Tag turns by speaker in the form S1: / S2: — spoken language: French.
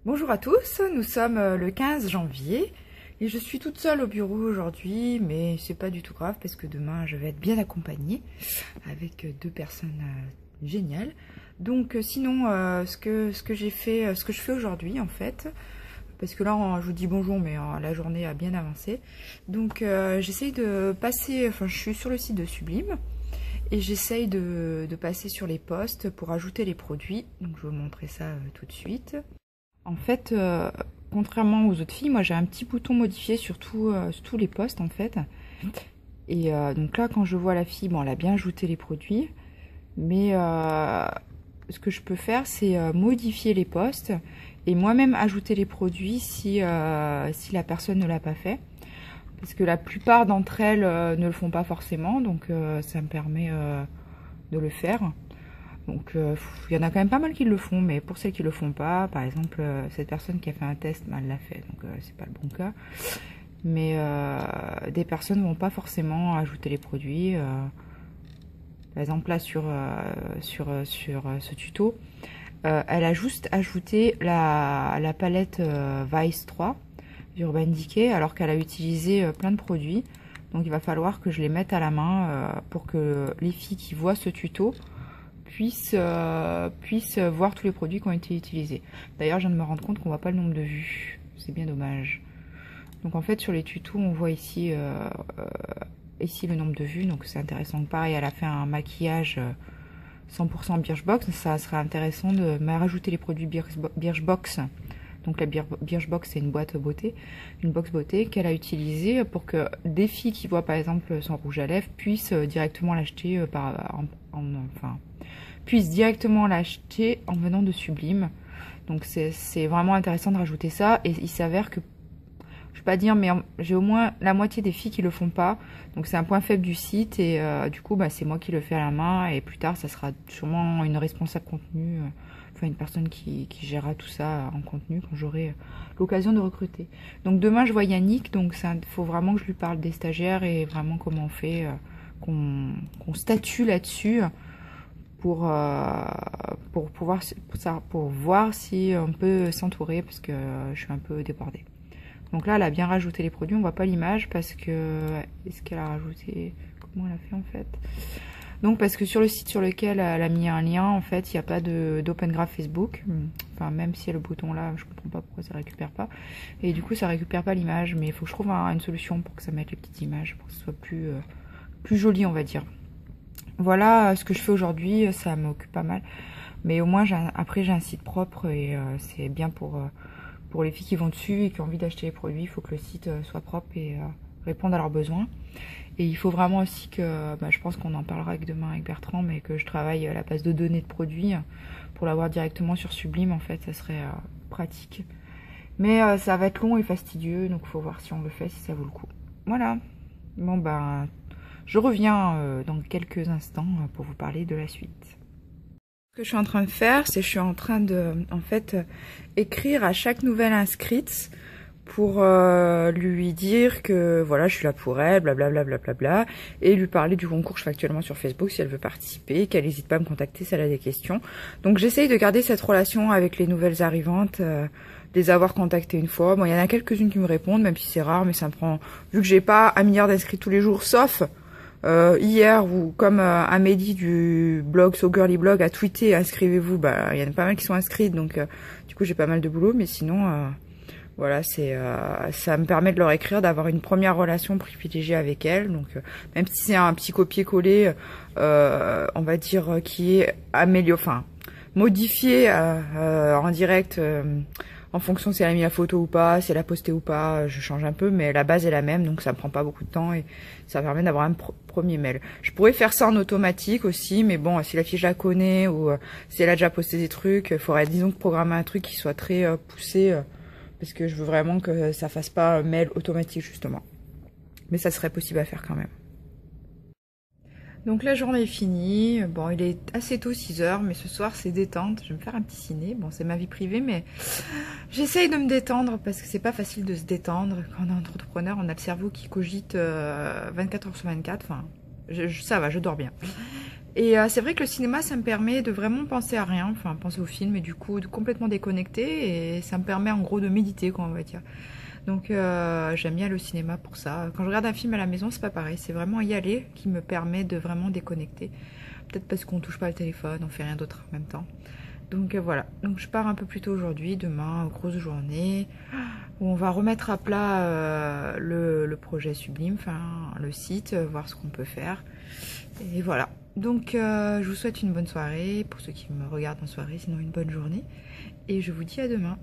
S1: Bonjour à tous, nous sommes le 15 janvier et je suis toute seule au bureau aujourd'hui, mais c'est pas du tout grave parce que demain je vais être bien accompagnée avec deux personnes géniales. Donc sinon ce que j'ai fait, ce que je fais aujourd'hui en fait, parce que là je vous dis bonjour mais la journée a bien avancé. Donc j'essaye de passer, enfin je suis sur le site de Sublime et j'essaye de passer sur les posts pour ajouter les produits. Donc je vais vous montrer ça tout de suite. En fait, contrairement aux autres filles, moi j'ai un petit bouton modifié sur tous les posts en fait. Et donc là, quand je vois la fille, bon, elle a bien ajouté les produits. Mais ce que je peux faire, c'est modifier les posts et moi-même ajouter les produits si la personne ne l'a pas fait. Parce que la plupart d'entre elles ne le font pas forcément, donc ça me permet de le faire. Donc il y en a quand même pas mal qui le font, mais pour celles qui le font pas, par exemple cette personne qui a fait un test, elle l'a fait, donc c'est pas le bon cas. Mais des personnes vont pas forcément ajouter les produits. Par exemple là sur ce tuto, elle a juste ajouté la palette Vice 3 d'Urban Decay, alors qu'elle a utilisé plein de produits. Donc il va falloir que je les mette à la main pour que les filles qui voient ce tuto puissent voir tous les produits qui ont été utilisés. D'ailleurs, je viens de me rendre compte qu'on voit pas le nombre de vues. C'est bien dommage. Donc en fait, sur les tutos, on voit ici, ici le nombre de vues. Donc c'est intéressant. Donc, pareil, elle a fait un maquillage 100% Birchbox. Ça serait intéressant de rajouter les produits Birchbox. Donc la Birchbox, c'est une boîte beauté, une box beauté qu'elle a utilisée pour que des filles qui voient par exemple son rouge à lèvres puissent directement l'acheter puissent directement l'acheter en venant de Sublime. Donc c'est vraiment intéressant de rajouter ça. Et il s'avère que, je vais pas dire, mais j'ai au moins la moitié des filles qui le font pas. Donc c'est un point faible du site. Et du coup, bah, c'est moi qui le fais à la main. Et plus tard, ça sera sûrement une responsable contenu, enfin une personne qui gérera tout ça en contenu quand j'aurai l'occasion de recruter. Donc demain, je vois Yannick. Donc il faut vraiment que je lui parle des stagiaires et vraiment comment on fait, qu'on statue là-dessus. Pour voir si on peut s'entourer parce que je suis un peu débordée. Donc là, elle a bien rajouté les produits. On voit pas l'image parce que... Est-ce qu'elle a rajouté... Comment elle a fait en fait? Donc parce que sur le site sur lequel elle a mis un lien, en fait, il n'y a pas d'Open Graph Facebook. Enfin, même si il y a le bouton là, je comprends pas pourquoi ça récupère pas. Et du coup, ça récupère pas l'image. Mais il faut que je trouve une solution pour que ça mette les petites images, pour que ce soit plus joli, on va dire. Voilà ce que je fais aujourd'hui, ça m'occupe pas mal. Mais au moins, après, j'ai un site propre et c'est bien pour les filles qui vont dessus et qui ont envie d'acheter les produits. Il faut que le site soit propre et réponde à leurs besoins. Et il faut vraiment aussi que, je pense qu'on en parlera demain avec Bertrand, mais que je travaille la base de données de produits pour l'avoir directement sur Sublime. En fait, ça serait pratique. Mais ça va être long et fastidieux, donc il faut voir si on le fait, si ça vaut le coup. Voilà. Bon, je reviens dans quelques instants pour vous parler de la suite. Ce que je suis en train de faire, c'est que je suis en train de, écrire à chaque nouvelle inscrite pour lui dire que voilà, je suis là pour elle, blablabla, blablabla, et lui parler du concours que je fais actuellement sur Facebook si elle veut participer, qu'elle n'hésite pas à me contacter si elle a des questions. Donc j'essaye de garder cette relation avec les nouvelles arrivantes, les avoir contactées une fois. Bon, il y en a quelques-unes qui me répondent, même si c'est rare, mais ça me prend, vu que j'ai pas 1 milliard d'inscrits tous les jours, sauf hier, ou comme Amélie du blog So Girly Blog a tweeté, inscrivez-vous, il y en a pas mal qui sont inscrites, donc du coup j'ai pas mal de boulot, mais sinon voilà, ça me permet de leur écrire, d'avoir une première relation privilégiée avec elles. Donc même si c'est un petit copier-coller, on va dire qui est amélioré, enfin modifié en direct en fonction si elle a mis la photo ou pas, si elle a posté ou pas, je change un peu, mais la base est la même, donc ça me prend pas beaucoup de temps et ça permet d'avoir un premier mail. Je pourrais faire ça en automatique aussi, mais bon, si la fille je la connais ou si elle a déjà posté des trucs, il faudrait disons programmer un truc qui soit très poussé, parce que je veux vraiment que ça fasse pas un mail automatique justement. Mais ça serait possible à faire quand même. Donc la journée est finie, bon il est assez tôt 6h, mais ce soir c'est détente, je vais me faire un petit ciné, bon c'est ma vie privée mais j'essaye de me détendre parce que c'est pas facile de se détendre, quand on est entrepreneur on a le cerveau qui cogite 24h sur 24, enfin Ça va, je dors bien. Et c'est vrai que le cinéma, ça me permet de vraiment penser à rien, enfin penser au film et du coup de complètement déconnecter et ça me permet en gros de méditer, quoi, on va dire. Donc j'aime bien le cinéma pour ça. Quand je regarde un film à la maison, c'est pas pareil, c'est vraiment y aller qui me permet de vraiment déconnecter. Peut-être parce qu'on touche pas le téléphone, on fait rien d'autre en même temps. Donc voilà, donc je pars un peu plus tôt aujourd'hui, demain, grosse journée, où on va remettre à plat le projet Sublime, enfin le site, voir ce qu'on peut faire. Et voilà. Donc je vous souhaite une bonne soirée, pour ceux qui me regardent en soirée, sinon une bonne journée. Et je vous dis à demain.